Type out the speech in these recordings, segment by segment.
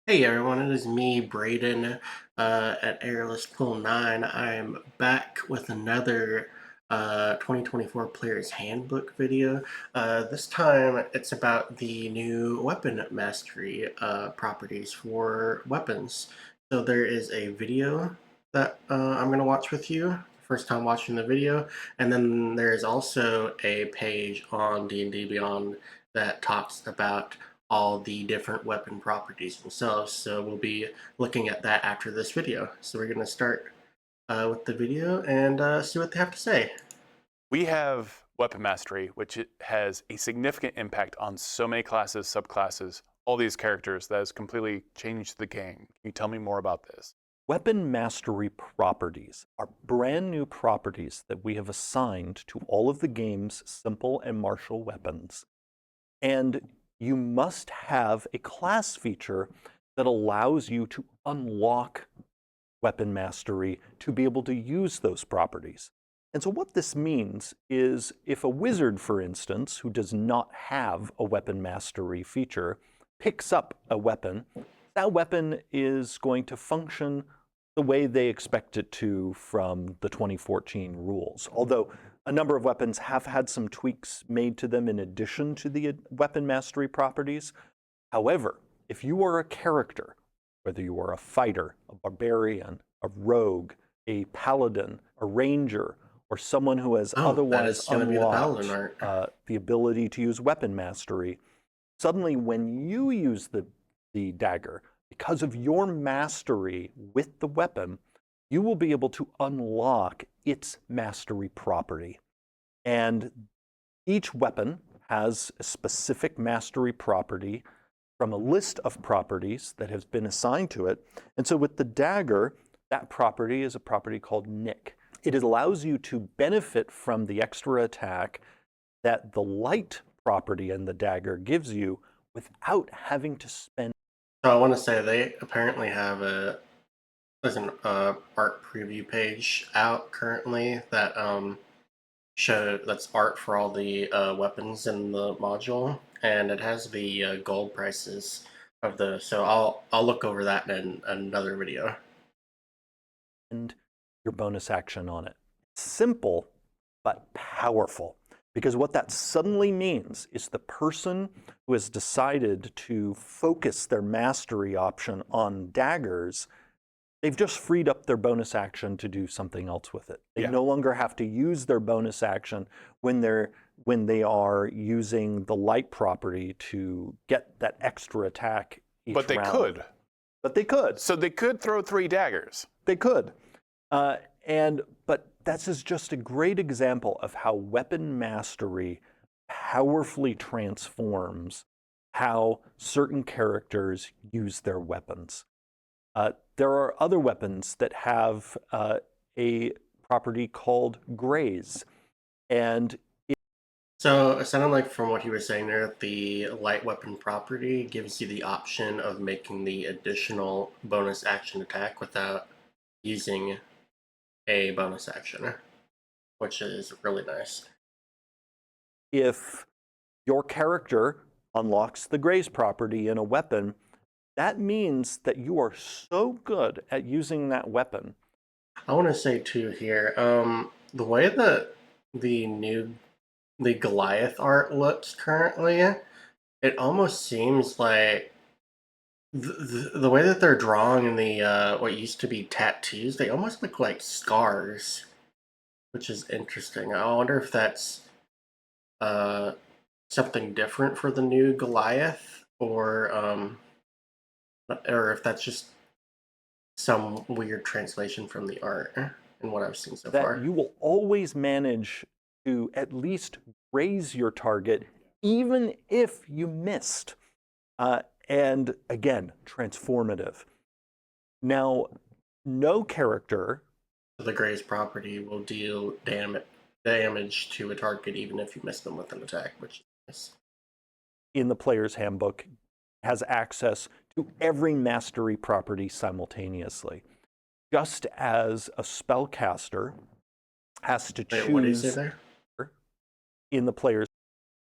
Hey everyone, it is me, Braden, at Airless Pool 9. I'm back with another 2024 Player's Handbook video. This time it's about the new weapon mastery properties for weapons. So there is a video that I'm going to watch with you, first time watching the video, and then there is also a page on D&D Beyond that talks about all the different weapon properties themselves. So we'll be looking at that after this video. So we're going to start with the video and see what they have to say. We have weapon mastery, which has a significant impact on so many classes, subclasses, all these characters that has completely changed the game. Can you tell me more about this? Weapon mastery properties are brand new properties that we have assigned to all of the game's simple and martial weapons. And you must have a class feature that allows you to unlock weapon mastery to be able to use those properties. And so what this means is if a wizard, for instance, who does not have a weapon mastery feature, picks up a weapon, that weapon is going to function the way they expect it to from the 2014 rules. Although a number of weapons have had some tweaks made to them in addition to the weapon mastery properties. However, if you are a character, whether you are a fighter, a barbarian, a rogue, a paladin, a ranger, or someone who has Oh, that otherwise is going to be the paladin unlocked art. the ability to use weapon mastery, suddenly when you use the dagger, because of your mastery with the weapon, you will be able to unlock its mastery property. And each weapon has a specific mastery property from a list of properties that has been assigned to it. And so with the dagger, that property is a property called Nick. It allows you to benefit from the extra attack that the light property in the dagger gives you without having to spend. So I want to say they apparently have there's an art preview page out currently that that's art for all the weapons in the module, and it has the gold prices of the. So I'll look over that in another video. Your bonus action on it. Simple, but powerful. Because what that suddenly means is the person who has decided to focus their mastery option on daggers, they've just freed up their bonus action to do something else with it. They no longer have to use their bonus action when they are using the light property to get that extra attack each But they round. could. But they could. So they could throw 3 daggers. They could. But that's just a great example of how weapon mastery powerfully transforms how certain characters use their weapons. There are other weapons that have a property called graze. And So it sounded like from what you were saying there, the light weapon property gives you the option of making the additional bonus action attack without using a bonus action, which is really nice. if your character unlocks the graze property in a weapon, that means that you are so good at using that weapon. I want to say too here, the way that the Goliath art looks currently, it almost seems like the way that they're drawing in the what used to be tattoos, they almost look like scars, which is interesting. I wonder if that's uh, something different for the new Goliath, or if that's just some weird translation from the art and what I've seen so That far. you will always manage to at least raise your target, even if you missed. And again, transformative. Now, no character The Gray's property will deal damage to a target even if you miss them with an attack, which is nice. in the player's handbook has access to every mastery property simultaneously. Just as a spellcaster has to Wait, what do you say choose there? in the player's,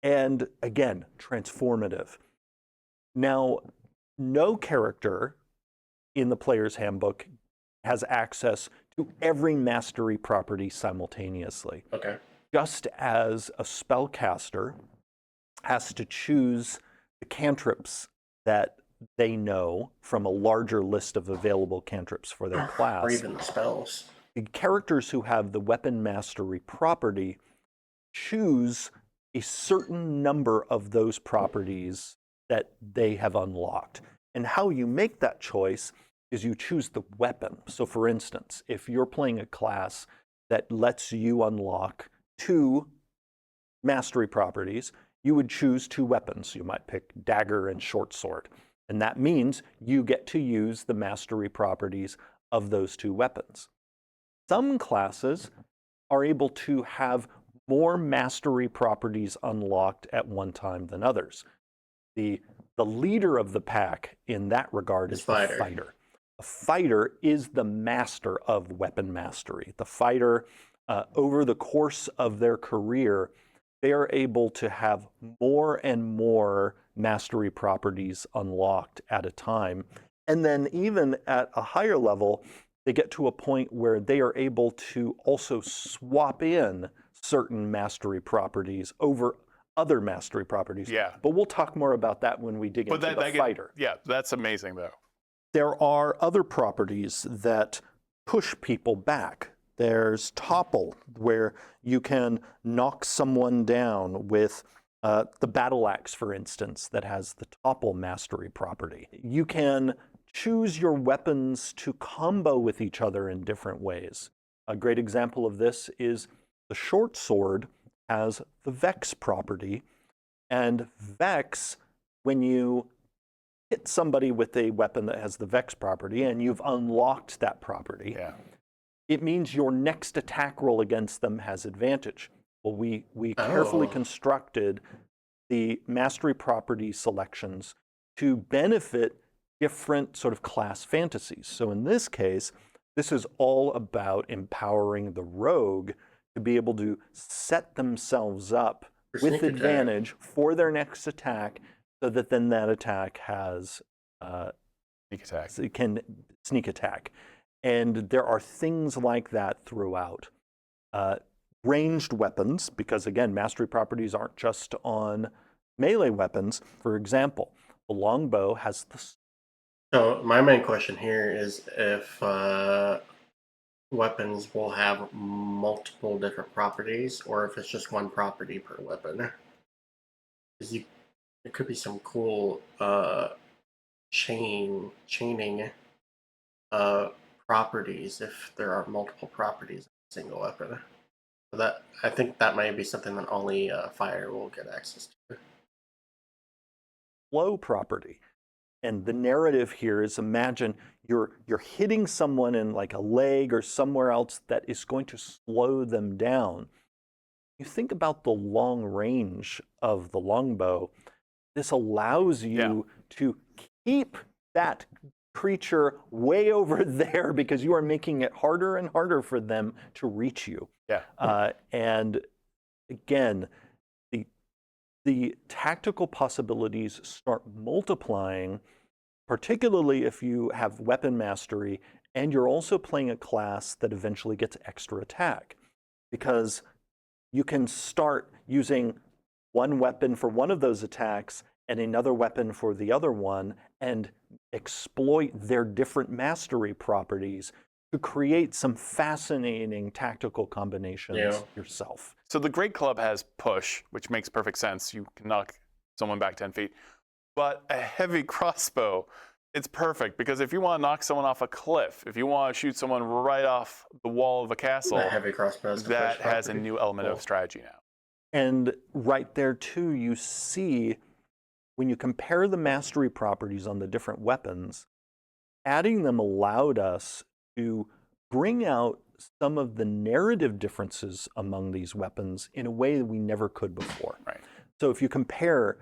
and again, transformative. Now, no character in the player's handbook has access to every mastery property simultaneously. Okay. Just as a spellcaster has to choose the cantrips that they know from a larger list of available cantrips for their Or class, even the spells. the characters who have the weapon mastery property choose a certain number of those properties that they have unlocked. And how you make that choice is you choose the weapon. So for instance, if you're playing a class that lets you unlock 2 mastery properties, you would choose 2 weapons. You might pick dagger and short sword. And that means you get to use the mastery properties of those 2 weapons. Some classes are able to have more mastery properties unlocked at one time than others. The leader of the pack in that regard is the fighter. A fighter is the master of weapon mastery. The fighter, over the course of their career, they are able to have more and more mastery properties unlocked at a time. And then even at a higher level, they get to a point where they are able to also swap in certain mastery properties over other mastery properties. Yeah. But we'll talk more about that when we dig into the fighter. Yeah, that's amazing though. There are other properties that push people back. There's topple, where you can knock someone down with the battle axe, for instance, that has the topple mastery property. You can choose your weapons to combo with each other in different ways. A great example of this is the short sword has the Vex property, and Vex, when you hit somebody with a weapon that has the Vex property and you've unlocked that property, it means your next attack roll against them has advantage. Well, we carefully constructed the mastery property selections to benefit different sort of class fantasies. So in this case, this is all about empowering the rogue to be able to set themselves up with advantage for their next attack, so that then that attack has sneak attack. So it can sneak attack. And there are things like that throughout. Ranged weapons, because again, mastery properties aren't just on melee weapons. For example, the longbow has the... So my main question here is if weapons will have multiple different properties, or if it's just one property per weapon. Because there could be some cool chaining properties if there are multiple properties in a single weapon. That, I think that might be something that only fire will get access to. Flow property. And the narrative here is, imagine you're hitting someone in like a leg or somewhere else that is going to slow them down. You think about the long range of the longbow. This allows you to keep that creature way over there because you are making it harder and harder for them to reach you. And again, the tactical possibilities start multiplying, particularly if you have weapon mastery and you're also playing a class that eventually gets extra attack, because you can start using one weapon for one of those attacks and another weapon for the other one, and exploit their different mastery properties to create some fascinating tactical combinations yourself. So the Great Club has push, which makes perfect sense. You can knock someone back 10 feet. But a heavy crossbow, it's perfect, because if you want to knock someone off a cliff, if you want to shoot someone right off the wall of a castle, a heavy crossbow that has a new element of strategy now. And right there too, you see, when you compare the mastery properties on the different weapons, adding them allowed us to bring out some of the narrative differences among these weapons in a way that we never could before. So if you compare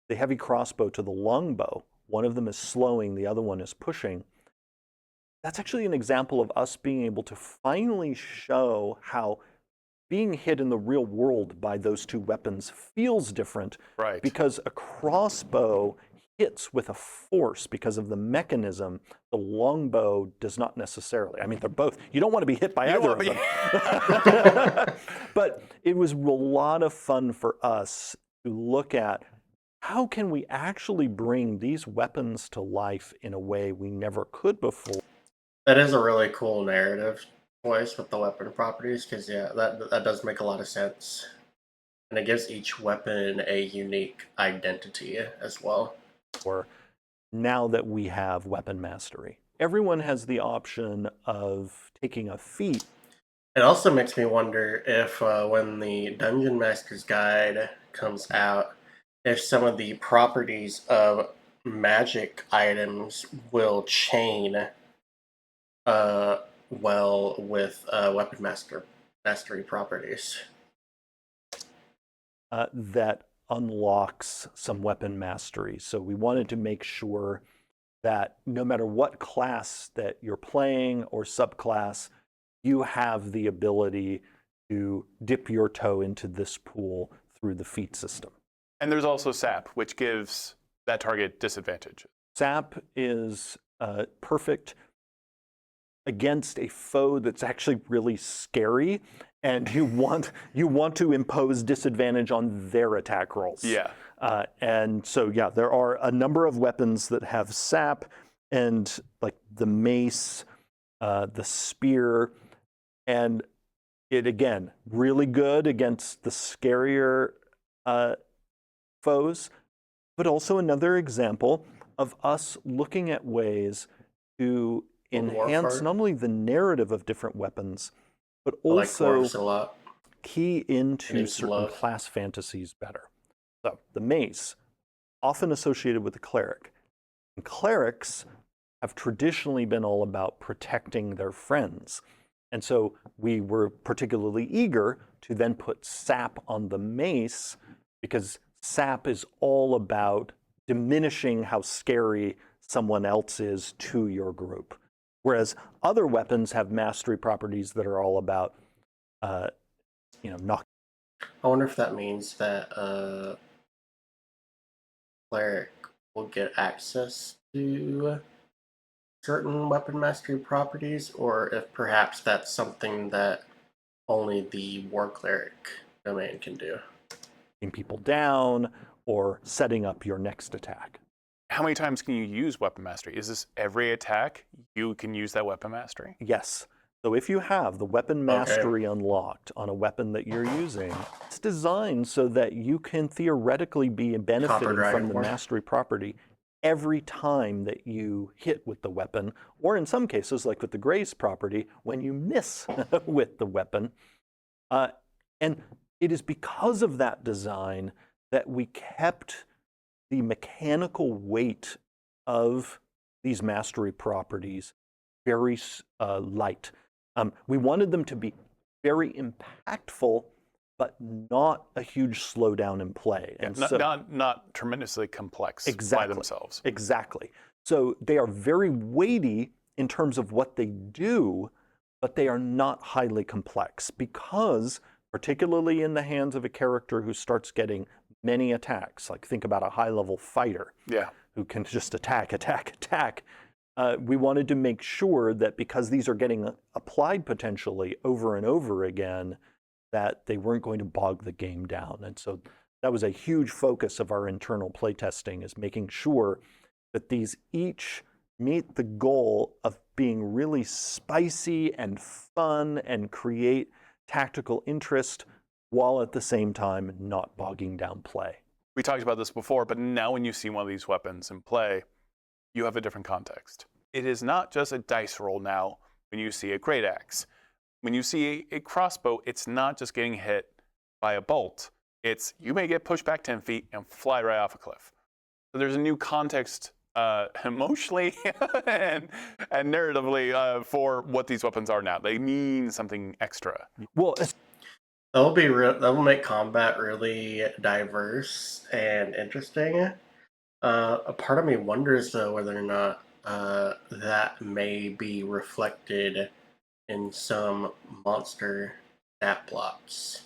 the heavy crossbow to the longbow, one of them is slowing, the other one is pushing. That's actually an example of us being able to finally show how being hit in the real world by those two weapons feels different, because a crossbow hits with a force because of the mechanism. The longbow does not necessarily. I mean, they're both. You don't want to be hit by You don't either want of to them. But it was a lot of fun for us to look at how can we actually bring these weapons to life in a way we never could before. That is a really cool narrative choice with the weapon properties, because yeah, that does make a lot of sense, and it gives each weapon a unique identity as well. Or now that we have weapon mastery, everyone has the option of taking a feat. It also makes me wonder if when the Dungeon Master's Guide comes out, if some of the properties of magic items will chain uh, well with weapon mastery properties. That unlocks some weapon mastery. So we wanted to make sure that no matter what class that you're playing or subclass, you have the ability to dip your toe into this pool through the feat system. And there's also sap, which gives that target disadvantage. Sap is perfect against a foe that's actually really scary, and you want to impose disadvantage on their attack rolls. Yeah. And so yeah, there are a number of weapons that have sap, and like the mace, the spear, and it again really good against the scarier foes, but also another example of us looking at ways to enhance not only the narrative of different weapons, but I like also dwarves a lot. key into Need some certain love. class fantasies better. So the mace, often associated with the cleric. And clerics have traditionally been all about protecting their friends. And so we were particularly eager to then put sap on the mace, because sap is all about diminishing how scary someone else is to your group. Whereas other weapons have mastery properties that are all about, knocking. I wonder if that means that cleric will get access to certain weapon mastery properties, or if perhaps that's something that only the war cleric domain can do. People down or setting up your next attack. How many times can you use weapon mastery? Is this every attack you can use that weapon mastery? Yes. So if you have the weapon mastery unlocked on a weapon that you're using, it's designed so that you can theoretically be benefiting from the mastery property every time that you hit with the weapon, or in some cases, like with the grace property, when you miss with the weapon. And it is because of that design that we kept the mechanical weight of these mastery properties very light. We wanted them to be very impactful, but not a huge slowdown in play. Yeah, And not tremendously complex by themselves. Exactly. So they are very weighty in terms of what they do, but they are not highly complex, because particularly in the hands of a character who starts getting many attacks, like think about a high-level fighter who can just attack, we wanted to make sure that because these are getting applied potentially over and over again, that they weren't going to bog the game down. And so that was a huge focus of our internal playtesting, is making sure that these each meet the goal of being really spicy and fun and create tactical interest, while at the same time not bogging down play. We talked about this before, but now when you see one of these weapons in play, you have a different context. It is not just a dice roll now when you see a great axe. When you see a crossbow, it's not just getting hit by a bolt. It's you may get pushed back 10 feet and fly right off a cliff. So there's a new context emotionally and narratively for what these weapons are now. They mean something extra. Well, that will make combat really diverse and interesting. A part of me wonders, though, whether or not that may be reflected in some monster stat blocks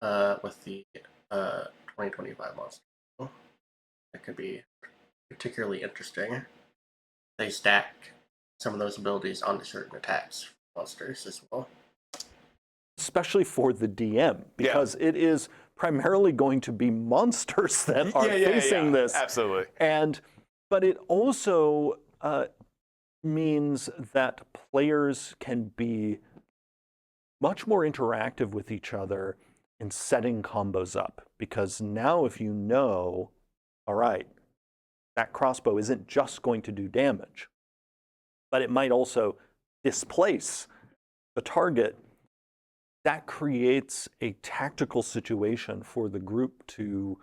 with the 2025 monster. That could be particularly interesting. They stack some of those abilities onto certain attacks monsters as well. Especially for the DM, because it is primarily going to be monsters that are facing this. Absolutely. But it also means that players can be much more interactive with each other in setting combos up. Because now if you know, all right, that crossbow isn't just going to do damage, but it might also displace the target, that creates a tactical situation for the group to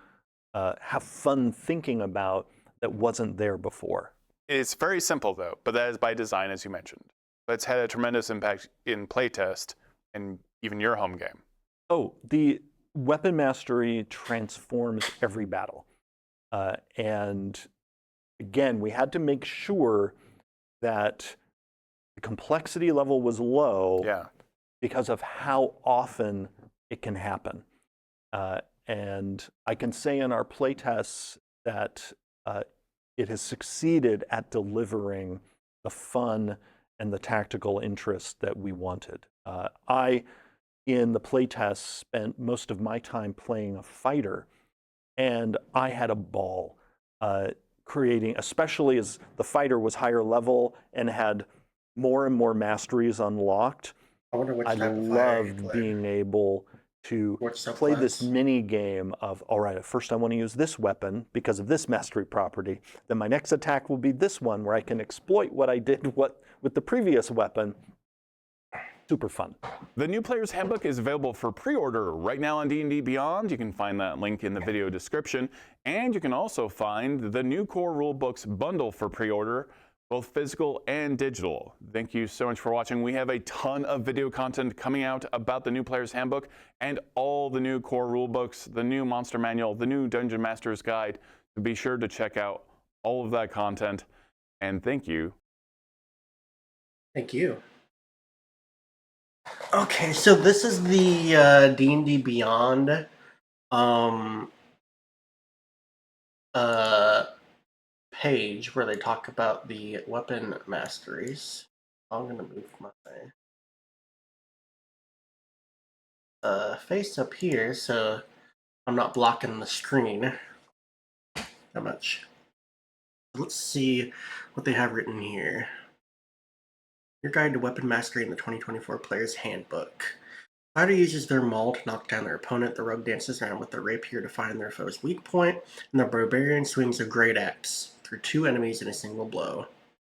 have fun thinking about that wasn't there before. It's very simple, though, but that is by design, as you mentioned. But it's had a tremendous impact in playtest and even your home game. Oh, the weapon mastery transforms every battle. And again, we had to make sure that the complexity level was low because of how often it can happen. And I can say in our playtests that it has succeeded at delivering the fun and the tactical interest that we wanted. I, in the playtests, spent most of my time playing a fighter, and I had a ball creating, especially as the fighter was higher level and had more and more masteries unlocked. I wonder which I type of fire you loved play. being able to Which play this subclass? mini game of, all right, at first I want to use this weapon because of this mastery property. Then my next attack will be this one where I can exploit what I did with the previous weapon. Super fun. The New Player's Handbook is available for pre-order right now on D&D Beyond. You can find that link in the video description. And you can also find the new core rulebooks bundle for pre-order, both physical and digital. Thank you so much for watching. We have a ton of video content coming out about the New Player's Handbook and all the new core rulebooks, the new Monster Manual, the new Dungeon Master's Guide. So be sure to check out all of that content. And thank you. Thank you. Okay, so this is the D&D Beyond page where they talk about the weapon masteries. I'm gonna move my face up here so I'm not blocking the screen that much. Let's see what they have written here. Your guide to weapon mastery in the 2024 Player's Handbook. Fighter uses their maul to knock down their opponent. The rogue dances around with their rapier to find their foe's weak point, and the barbarian swings a great axe through two enemies in a single blow.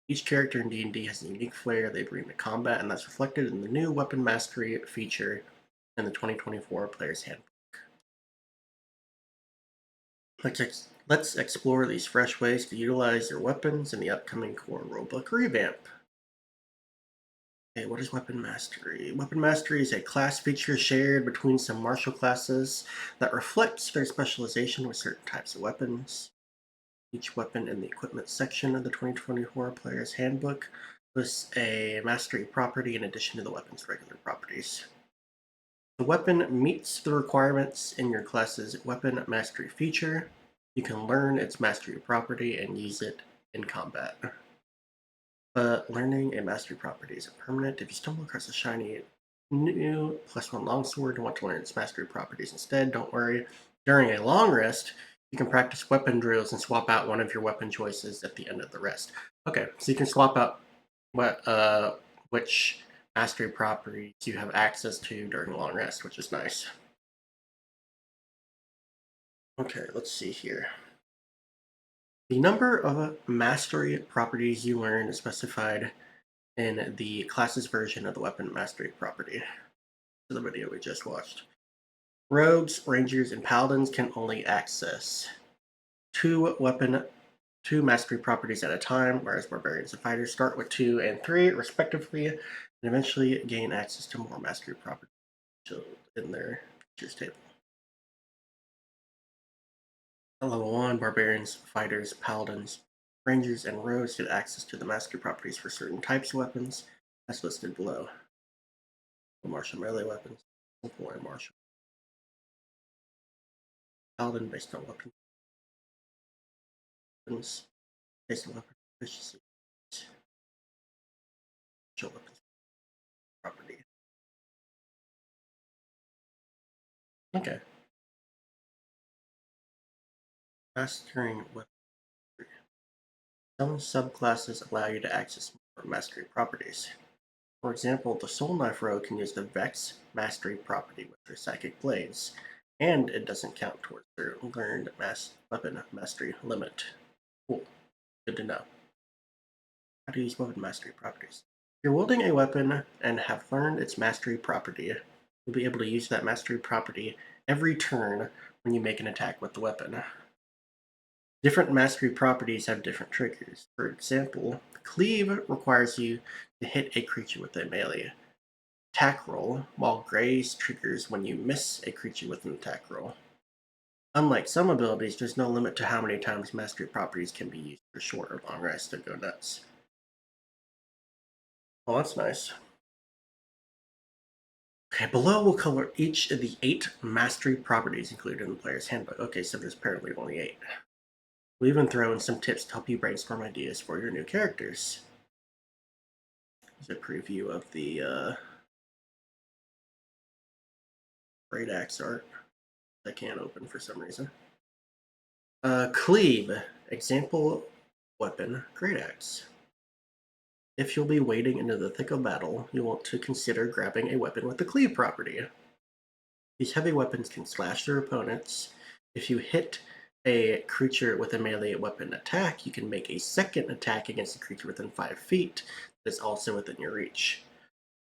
Each character in D&D has a unique flair they bring to combat, and that's reflected in the new weapon mastery feature in the 2024 Player's Handbook. Let's explore these fresh ways to utilize your weapons in the upcoming core rulebook revamp. Okay, what is Weapon Mastery? Weapon Mastery is a class feature shared between some martial classes that reflects their specialization with certain types of weapons. Each weapon in the equipment section of the 2024 Player's Handbook lists a mastery property in addition to the weapon's regular properties. The weapon meets the requirements in your class's Weapon Mastery feature. You can learn its mastery property and use it in combat. But learning a mastery property isn't permanent. If you stumble across a shiny new +1 longsword and want to learn its mastery properties instead, don't worry. During a long rest, you can practice weapon drills and swap out one of your weapon choices at the end of the rest. Okay, so you can swap out which mastery properties you have access to during a long rest, which is nice. Okay, let's see here. The number of mastery properties you learn is specified in the class's version of the weapon mastery property. To the video we just watched. Rogues, rangers, and paladins can only access two mastery properties at a time, whereas barbarians and fighters start with 2 and 3 respectively, and eventually gain access to more mastery properties in their features table. At level 1, barbarians, fighters, paladins, rangers, and rogues get access to the mastery properties for certain types of weapons, as listed below. Martial melee weapons, simple and martial. Paladin based on weapons. Based on weapon efficiency. Show weapons property. Okay. Mastering weapon. Some subclasses allow you to access more mastery properties. For example, the Soul Knife Rogue can use the Vex Mastery property with her Psychic Blades, and it doesn't count towards their learned weapon mastery limit. Cool. Good to know. How to use weapon mastery properties. If you're wielding a weapon and have learned its mastery property, you'll be able to use that mastery property every turn when you make an attack with the weapon. Different mastery properties have different triggers. For example, Cleave requires you to hit a creature with a melee attack roll, while Graze triggers when you miss a creature with an attack roll. Unlike some abilities, there's no limit to how many times mastery properties can be used for short or long rests to go nuts. Well, that's nice. Okay, below we'll cover each of the 8 mastery properties included in the player's handbook. Okay, so there's apparently only 8. We'll even throw in some tips to help you brainstorm ideas for your new characters. Here's a preview of the Great Axe art. I can't open for some reason. Cleave, example weapon, Great Axe. If you'll be wading into the thick of battle, you want to consider grabbing a weapon with the Cleave property. These heavy weapons can slash their opponents. If you hit a creature with a melee weapon attack, you can make a second attack against a creature within 5 feet that is also within your reach.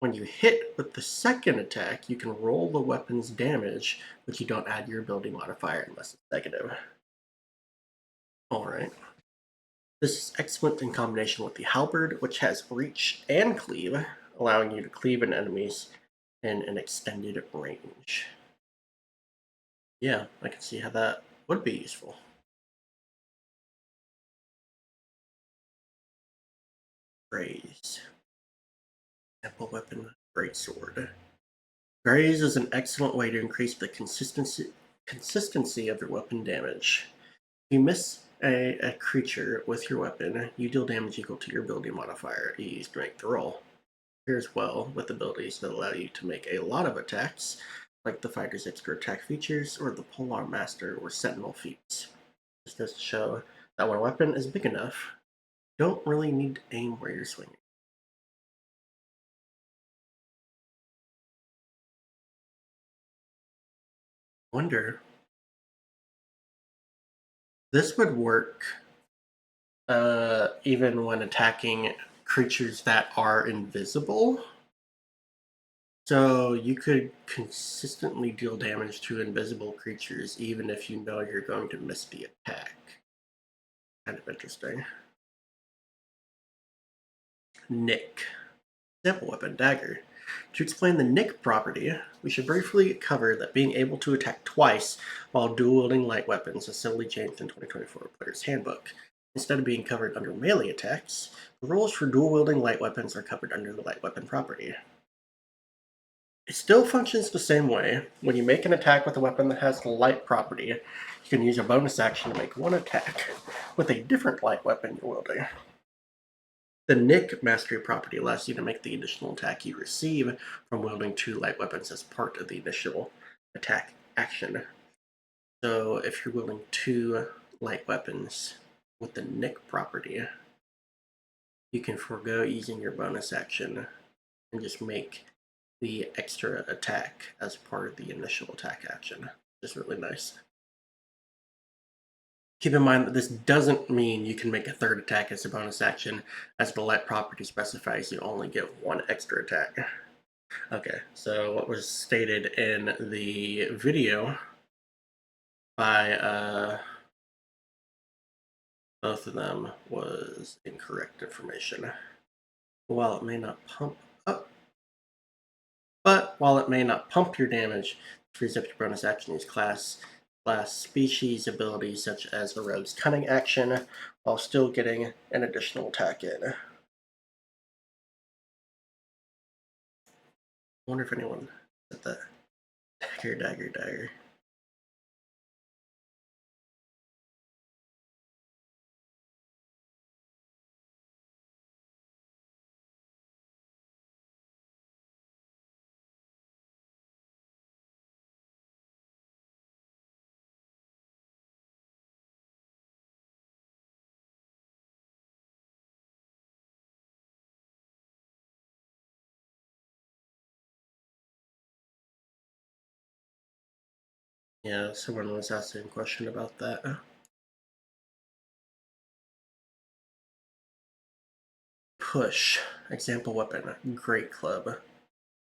When you hit with the second attack, you can roll the weapon's damage, but you don't add your ability modifier unless it's negative. Alright. This is excellent in combination with the halberd, which has reach and cleave, allowing you to cleave in enemies in an extended range. Yeah, I can see how that would be useful. Graze. Example weapon, greatsword. Graze is an excellent way to increase the consistency of your weapon damage. If you miss a creature with your weapon, you deal damage equal to your ability modifier you use to make the roll. Pairs well with abilities that allow you to make a lot of attacks, like the fighter's extra attack features or the Polar Master or Sentinel feats. This goes to show that when a weapon is big enough, you don't really need to aim where you're swinging. Wonder, this would work even when attacking creatures that are invisible. So you could consistently deal damage to invisible creatures even if you know you're going to miss the attack. Kind of interesting. Nick. Example weapon, dagger. To explain the nick property, we should briefly cover that being able to attack twice while dual-wielding light weapons is solely changed in 2024 Player's Handbook. Instead of being covered under melee attacks, the rules for dual-wielding light weapons are covered under the light weapon property. It still functions the same way. When you make an attack with a weapon that has the light property, you can use a bonus action to make one attack with a different light weapon you're wielding. The Nick Mastery property allows you to make the additional attack you receive from wielding 2 light weapons as part of the initial attack action. So if you're wielding 2 light weapons with the Nick property, you can forego using your bonus action and just make the extra attack as part of the initial attack action. It's really nice. Keep in mind that this doesn't mean you can make a third attack as a bonus action, as the light property specifies you only get 1 extra attack. Okay, so what was stated in the video by both of them was incorrect information. While it may not pump your damage, frees up your bonus action use class species abilities such as the Rogue's Cunning action, while still getting an additional attack in. I wonder if anyone said that. Dagger, dagger, dagger. Yeah, someone was asking a question about that. Push. Example weapon. Great club.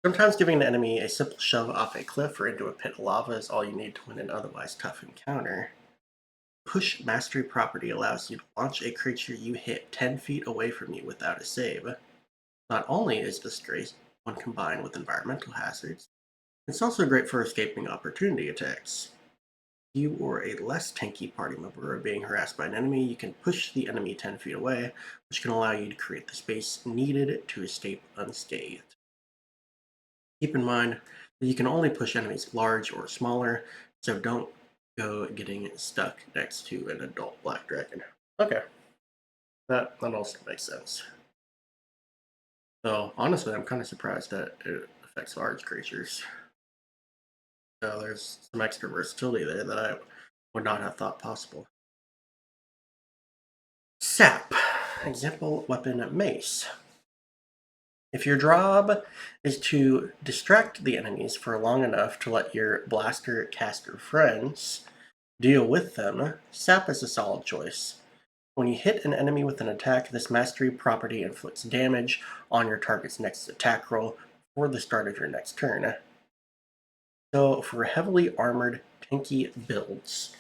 Sometimes giving the enemy a simple shove off a cliff or into a pit of lava is all you need to win an otherwise tough encounter. Push mastery property allows you to launch a creature you hit 10 feet away from you without a save. Not only is this great when combined with environmental hazards, it's also great for escaping opportunity attacks. If you or a less tanky party member are being harassed by an enemy, you can push the enemy 10 feet away, which can allow you to create the space needed to escape unscathed. Keep in mind that you can only push enemies large or smaller, so don't go getting stuck next to an adult black dragon. Okay, that also makes sense. So honestly, I'm kind of surprised that it affects large creatures. So there's some extra versatility there that I would not have thought possible. Sap. Example weapon mace. If your job is to distract the enemies for long enough to let your blaster caster friends deal with them, sap is a solid choice. When you hit an enemy with an attack, this mastery property inflicts damage on your target's next attack roll before the start of your next turn. So for heavily armored, tanky builds,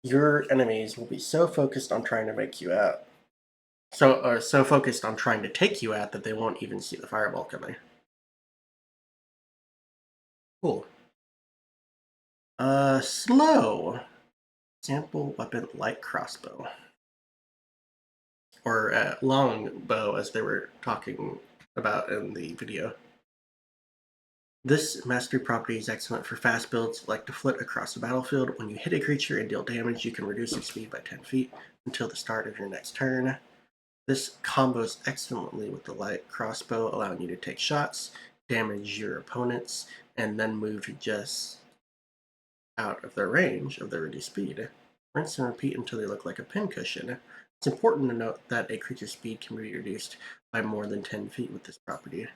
your enemies will be so focused on trying to make you out. So focused on trying to take you out that they won't even see the fireball coming. Cool. Slow. Example weapon light crossbow. Or long bow, as they were talking about in the video. This mastery property is excellent for fast builds like to flit across the battlefield. When you hit a creature and deal damage, you can reduce its speed by 10 feet until the start of your next turn. This combos excellently with the light crossbow, allowing you to take shots, damage your opponents, and then move just out of their range of their reduced speed. Rinse and repeat until they look like a pincushion. It's important to note that a creature's speed can be reduced by more than 10 feet with this property.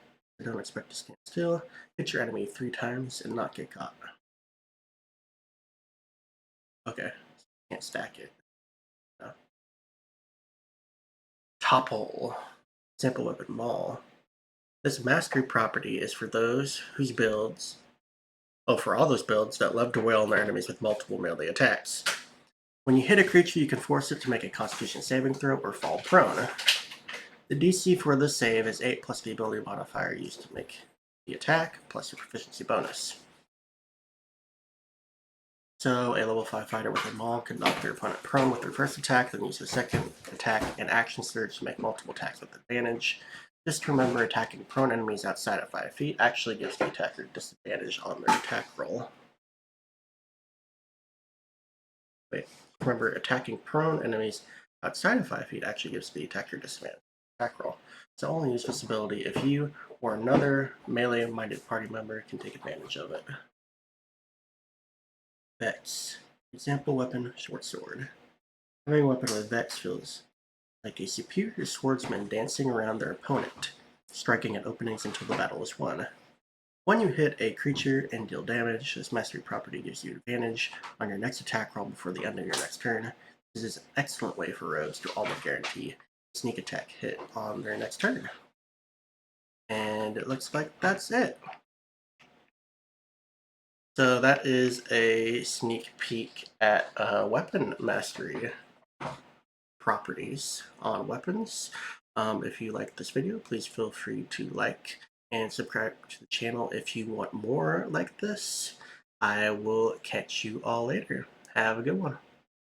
Don't expect to stand still. Hit your enemy 3 times and not get caught. Okay, can't stack it. No. Topple. Sample weapon maul. This mastery property is for those whose builds. Oh, for all those builds that love to wail on their enemies with multiple melee attacks. When you hit a creature, you can force it to make a Constitution saving throw or fall prone. The DC for this save is 8 plus the ability modifier used to make the attack, plus your proficiency bonus. So a level 5 fighter with a maul can knock their opponent prone with their first attack, then use the second attack and action surge to make multiple attacks with advantage. Just remember, attacking prone enemies outside of 5 feet actually gives the attacker disadvantage on their attack roll. Wait, remember, attacking prone enemies outside of 5 feet actually gives the attacker disadvantage on attack roll. So only use this ability if you or another melee-minded party member can take advantage of it. Vex. Example weapon, short sword. Having a weapon with Vex feels like a superior swordsman dancing around their opponent, striking at openings until the battle is won. When you hit a creature and deal damage, this mastery property gives you advantage on your next attack roll before the end of your next turn. This is an excellent way for rogues to almost guarantee a sneak attack hit on their next turn. And it looks like that's it. So that is a sneak peek at weapon mastery properties on weapons. If you like this video, please feel free to like and subscribe to the channel if you want more like this. I will catch you all later. Have a good one.